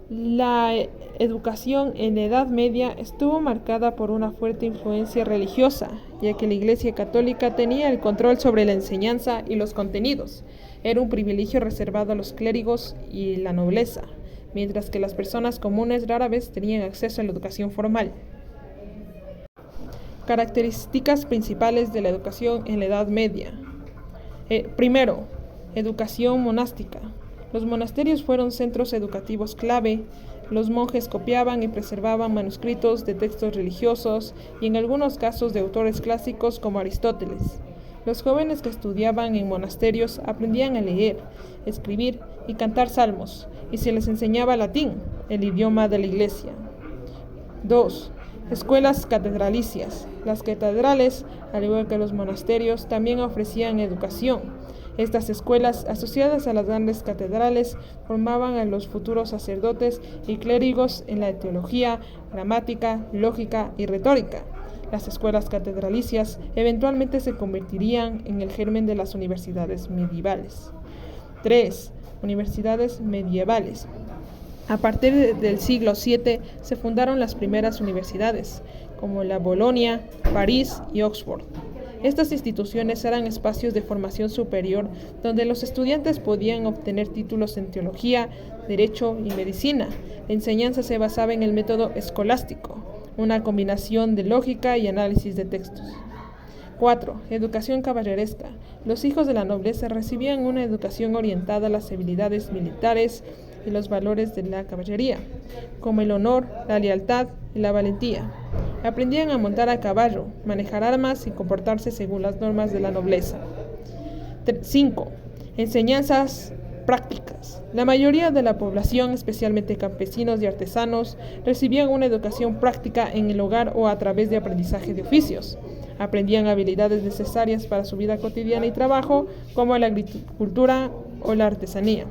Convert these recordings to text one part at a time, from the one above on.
La educación en la Edad Media estuvo marcada por una fuerte influencia religiosa, ya que la Iglesia Católica tenía el control sobre la enseñanza y los contenidos. Era un privilegio reservado a los clérigos y la nobleza, mientras que las personas comunes rara vez tenían acceso a la educación formal. Características principales de la educación en la Edad Media. Primero, educación monástica. Los monasterios fueron centros educativos clave. Los monjes copiaban y preservaban manuscritos de textos religiosos y en algunos casos de autores clásicos como Aristóteles. Los jóvenes que estudiaban en monasterios aprendían a leer, escribir y cantar salmos, y se les enseñaba latín, el idioma de la iglesia. 2. Escuelas catedralicias. Las catedrales, al igual que los monasterios, también ofrecían educación. Estas escuelas, asociadas a las grandes catedrales, formaban a los futuros sacerdotes y clérigos en la teología, gramática, lógica y retórica. Las escuelas catedralicias eventualmente se convertirían en el germen de las universidades medievales. 3. Universidades medievales. A partir del siglo VII se fundaron las primeras universidades, como la Bolonia, París y Oxford. Estas instituciones eran espacios de formación superior donde los estudiantes podían obtener títulos en teología, derecho y medicina. La enseñanza se basaba en el método escolástico, una combinación de lógica y análisis de textos. 4. Educación caballeresca. Los hijos de la nobleza recibían una educación orientada a las habilidades militares y los valores de la caballería, como el honor, la lealtad y la valentía. Aprendían a montar a caballo, manejar armas y comportarse según las normas de la nobleza. 5. Enseñanzas prácticas. La mayoría de la población, especialmente campesinos y artesanos, recibían una educación práctica en el hogar o a través de aprendizaje de oficios. Aprendían habilidades necesarias para su vida cotidiana y trabajo, como la agricultura o la artesanía.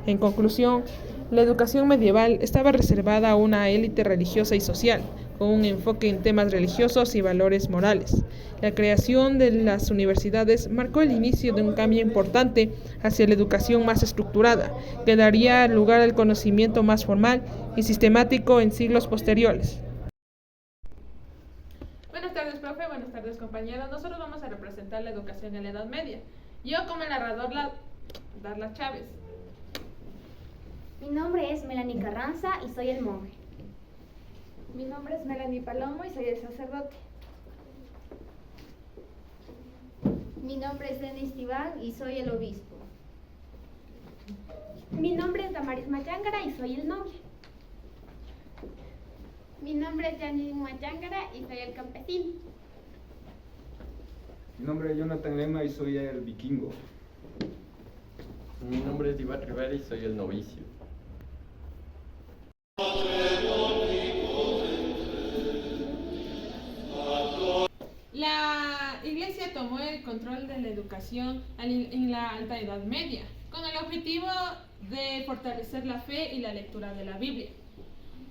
En conclusión, la educación medieval estaba reservada a una élite religiosa y social, con un enfoque en temas religiosos y valores morales. La creación de las universidades marcó el inicio de un cambio importante hacia la educación más estructurada, que daría lugar al conocimiento más formal y sistemático en siglos posteriores. Buenas tardes, profe. Buenas tardes, compañeros. Nosotros vamos a representar la educación en la Edad Media. Yo como narrador, Darla Chávez. Mi nombre es Melanie Carranza y soy el monje. Mi nombre es Melanie Palomo y soy el sacerdote. Mi nombre es Denis Tibán y soy el obispo. Mi nombre es Damaris Mayángara y soy el noble. Mi nombre es Janine Mayángara y soy el campesino. Mi nombre es Jonathan Lema y soy el vikingo. Mi nombre es Divat Rivera y soy el novicio. La Iglesia tomó el control de la educación en la Alta Edad Media, con el objetivo de fortalecer la fe y la lectura de la Biblia.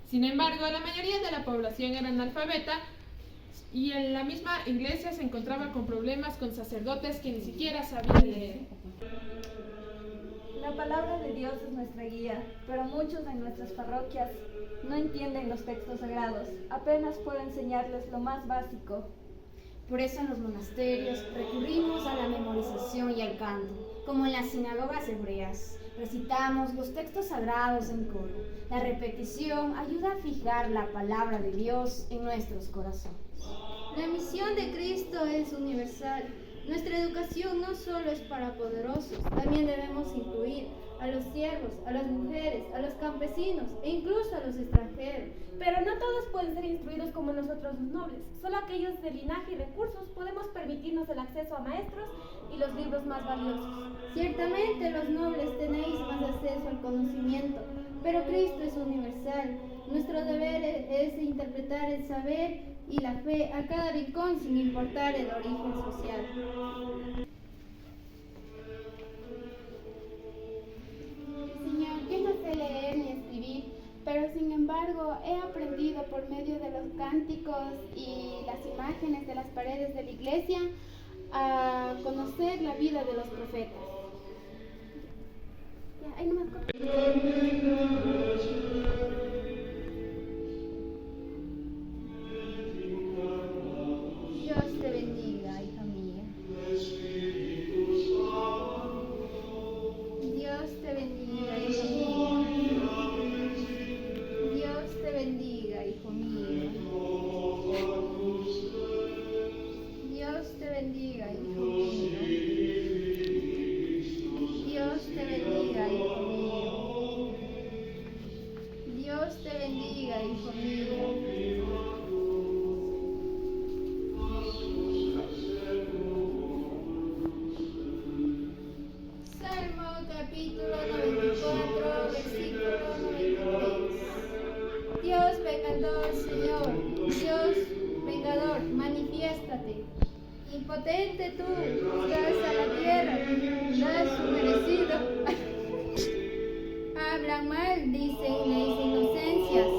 Sin embargo, la mayoría de la población era analfabeta y en la misma Iglesia se encontraba con problemas con sacerdotes que ni siquiera sabían leer. La palabra de Dios es nuestra guía, pero muchos en nuestras parroquias no entienden los textos sagrados, apenas puedo enseñarles lo más básico. Por eso en los monasterios recurrimos a la memorización y al canto, como en las sinagogas hebreas. Recitamos los textos sagrados en coro. La repetición ayuda a fijar la palabra de Dios en nuestros corazones. La misión de Cristo es universal. Nuestra educación no solo es para poderosos, también debemos incluir a los siervos, a las mujeres, a los campesinos e incluso a los extranjeros. Pero no todos pueden ser instruidos como nosotros los nobles. Solo aquellos de linaje y recursos podemos permitirnos el acceso a maestros y los libros más valiosos. Ciertamente los nobles tenéis más acceso al conocimiento, pero Cristo es universal. Nuestro deber es interpretar el saber y la fe a cada rincón sin importar el origen social. Señor, yo no sé leer ni escribir, pero sin embargo he aprendido por medio de los cánticos y las imágenes de las paredes de la iglesia a conocer la vida de los profetas. Ahí nomás copia. Dios te bendiga, hija mía. Dios te bendiga, hija mía. Dios te bendiga, hijo mío. Dios te bendiga, hijo mío. Dios te bendiga, hijo mío. Dios te bendiga, hijo mío. Salmo capítulo 94, versículo 93. Dios vengador, Señor, Dios vengador, manifiéstate. Impotente tú, das a la tierra, das su merecido. Hablan mal, dicen leis inocencias,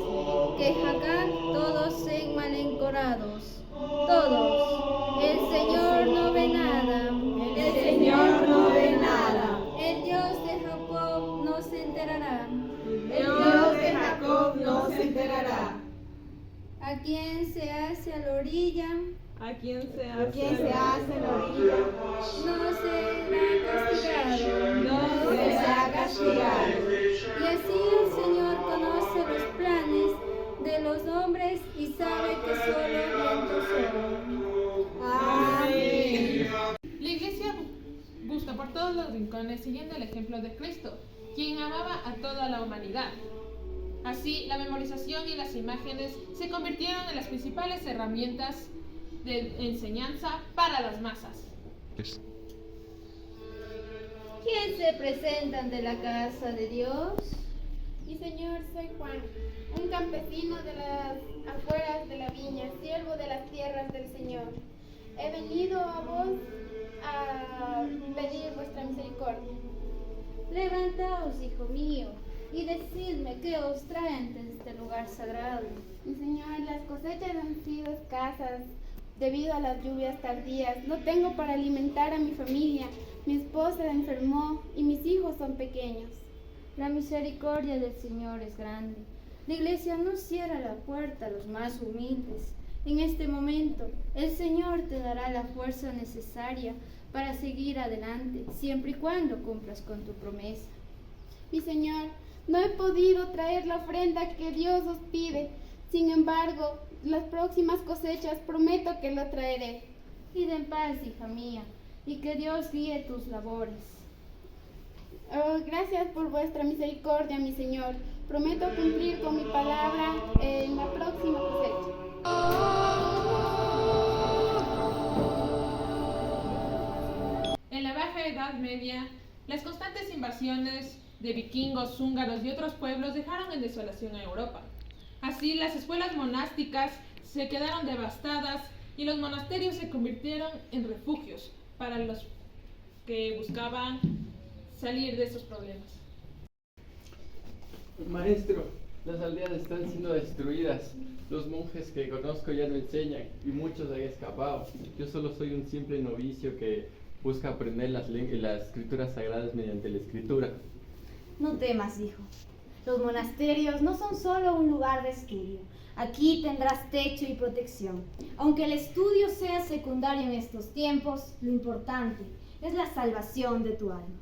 que Jacob todos se malencorados. Todos, el Señor no ve nada, el Señor no ve nada. El Dios de Jacob no se enterará, el Dios de Jacob no se enterará. A quien se hace a la orilla, ¿A quién se a quien se hace a la orilla, no será castigado, no será castigado. Y así el Señor conoce los planes de los hombres y sabe que solo vientos son. Amén. La iglesia busca por todos los rincones siguiendo el ejemplo de Cristo, quien amaba a toda la humanidad. Así, la memorización y las imágenes se convirtieron en las principales herramientas de enseñanza para las masas. ¿Quién se presenta ante la casa de Dios? Mi señor, soy Juan, un campesino de las afueras de la viña, siervo de las tierras del Señor. He venido a vos a pedir vuestra misericordia. Levantaos, hijo mío, y decidme qué os trae ante este lugar sagrado. Mi señor, las cosechas han sido escasas debido a las lluvias tardías. No tengo para alimentar a mi familia. Mi esposa enfermó y mis hijos son pequeños. La misericordia del Señor es grande. La iglesia no cierra la puerta a los más humildes. En este momento, el Señor te dará la fuerza necesaria para seguir adelante, siempre y cuando cumplas con tu promesa. Mi señor, no he podido traer la ofrenda que Dios os pide. Sin embargo, las próximas cosechas prometo que lo traeré. Id en paz, hija mía, y que Dios guíe tus labores. Oh, gracias por vuestra misericordia, mi señor. Prometo cumplir con mi palabra en la próxima cosecha. En la Baja Edad Media, las constantes invasiones de vikingos, húngaros y otros pueblos dejaron en desolación a Europa. Así, las escuelas monásticas se quedaron devastadas y los monasterios se convirtieron en refugios para los que buscaban salir de esos problemas. Maestro, las aldeas están siendo destruidas. Los monjes que conozco ya no enseñan y muchos han escapado. Yo solo soy un simple novicio que busca aprender las escrituras sagradas mediante la escritura. No temas, hijo. Los monasterios no son solo un lugar de estudio. Aquí tendrás techo y protección. Aunque el estudio sea secundario en estos tiempos, lo importante es la salvación de tu alma.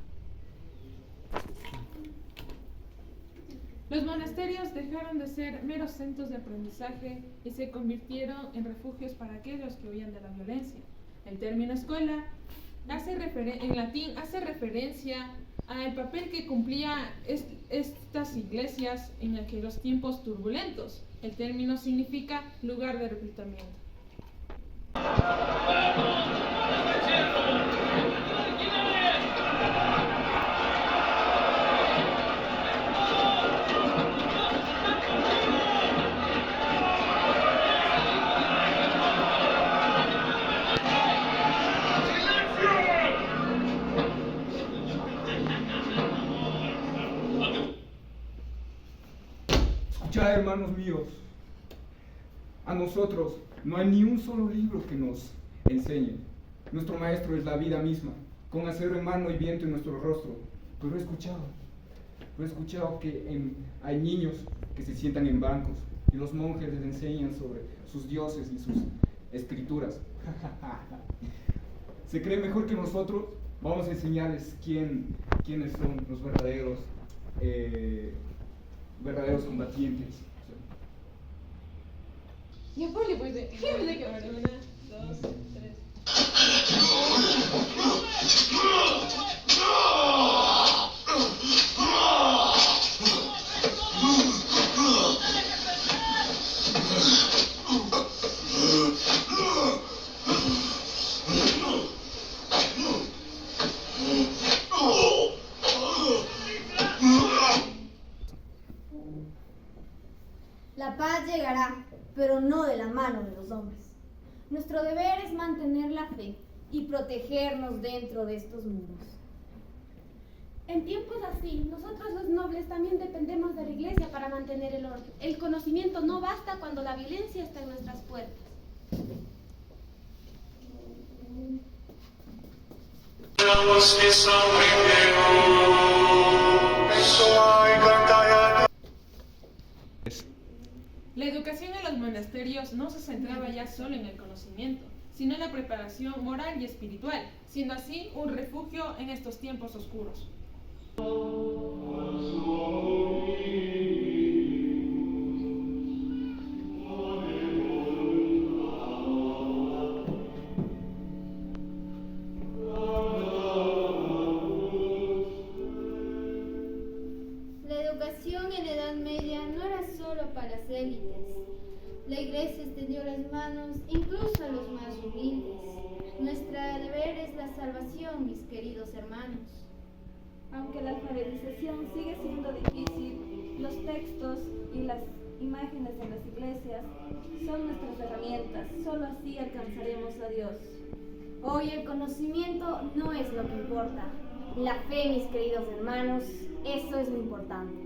Los monasterios dejaron de ser meros centros de aprendizaje y se convirtieron en refugios para aquellos que huían de la violencia. El término escuela en latín hace referencia al papel que cumplía estas iglesias en aquellos tiempos turbulentos. El término significa lugar de reclutamiento. Ya, hermanos míos, a nosotros no hay ni un solo libro que nos enseñe. Nuestro maestro es la vida misma, con acero en mano y viento en nuestro rostro. Pero he escuchado Lo he escuchado que hay niños que se sientan en bancos y los monjes les enseñan sobre sus dioses y sus escrituras. Se cree mejor que nosotros. Vamos a enseñarles quiénes son los verdaderos combatientes. Yo por pues de que una, dos, tres. La paz llegará, pero no de la mano de los hombres. Nuestro deber es mantener la fe y protegernos dentro de estos muros. En tiempos así, nosotros los nobles también dependemos de la iglesia para mantener el orden. El conocimiento no basta cuando la violencia está en nuestras puertas. La educación en los monasterios no se centraba ya solo en el conocimiento, sino en la preparación moral y espiritual, siendo así un refugio en estos tiempos oscuros. La educación en la Edad Media no era solo para las élites. La Iglesia extendió las manos incluso a los más humildes. Nuestro deber es la salvación, mis queridos hermanos. Aunque la alfabetización sigue siendo difícil, los textos y las imágenes en las iglesias son nuestras herramientas. Solo así alcanzaremos a Dios. Hoy el conocimiento no es lo que importa. La fe, mis queridos hermanos, eso es lo importante.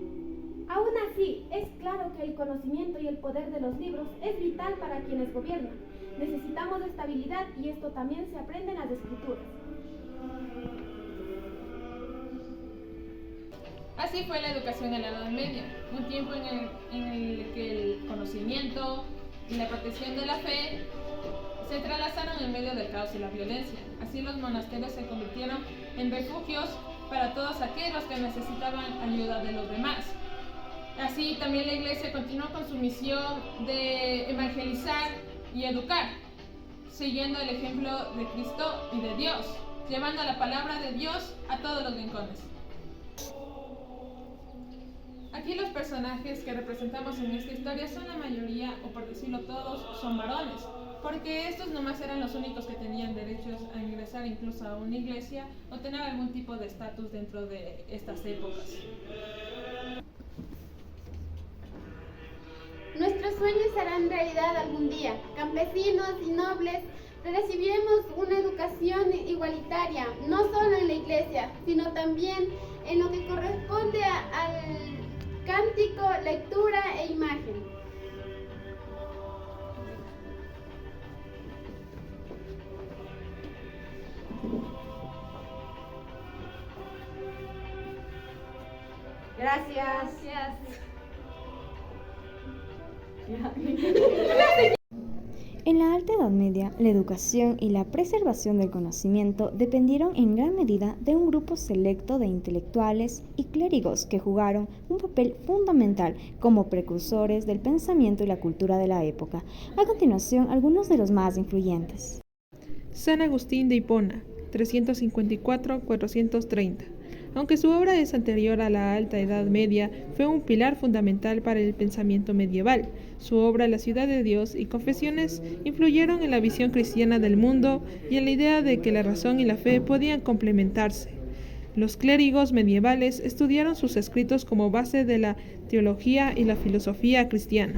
Aún así, es claro que el conocimiento y el poder de los libros es vital para quienes gobiernan. Necesitamos de estabilidad y esto también se aprende en las escrituras. Así fue la educación en la Edad Media, un tiempo en el que el conocimiento y la protección de la fe se entrelazaron en medio del caos y la violencia. Así los monasterios se convirtieron en refugios para todos aquellos que necesitaban ayuda de los demás. Así también la Iglesia continuó con su misión de evangelizar y educar, siguiendo el ejemplo de Cristo y de Dios, llevando la palabra de Dios a todos los rincones. Aquí los personajes que representamos en esta historia son la mayoría, o por decirlo todos, son varones, porque estos nomás eran los únicos que tenían derechos a ingresar incluso a una iglesia o tener algún tipo de estatus dentro de estas épocas. Nuestros sueños serán realidad algún día. Campesinos y nobles recibiremos una educación igualitaria, no solo en la iglesia, sino también en lo que corresponde al cántico, lectura e imagen. Gracias. En la Alta Edad Media, la educación y la preservación del conocimiento dependieron en gran medida de un grupo selecto de intelectuales y clérigos que jugaron un papel fundamental como precursores del pensamiento y la cultura de la época. A continuación, algunos de los más influyentes. San Agustín de Hipona, 354-430. Aunque su obra es anterior a la Alta Edad Media, fue un pilar fundamental para el pensamiento medieval. Su obra La ciudad de Dios y Confesiones influyeron en la visión cristiana del mundo y en la idea de que la razón y la fe podían complementarse. Los clérigos medievales estudiaron sus escritos como base de la teología y la filosofía cristiana.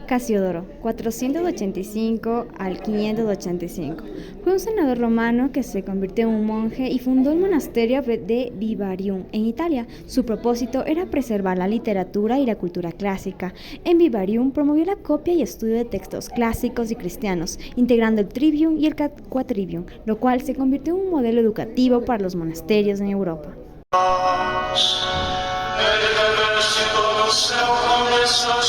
Casiodoro, 485 al 585. Fue un senador romano que se convirtió en un monje y fundó el monasterio de Vivarium en Italia. Su propósito era preservar la literatura y la cultura clásica. En Vivarium promovió la copia y estudio de textos clásicos y cristianos, integrando el Trivium y el Quadrivium, lo cual se convirtió en un modelo educativo para los monasterios en Europa. Deus, el ejército do céu começa a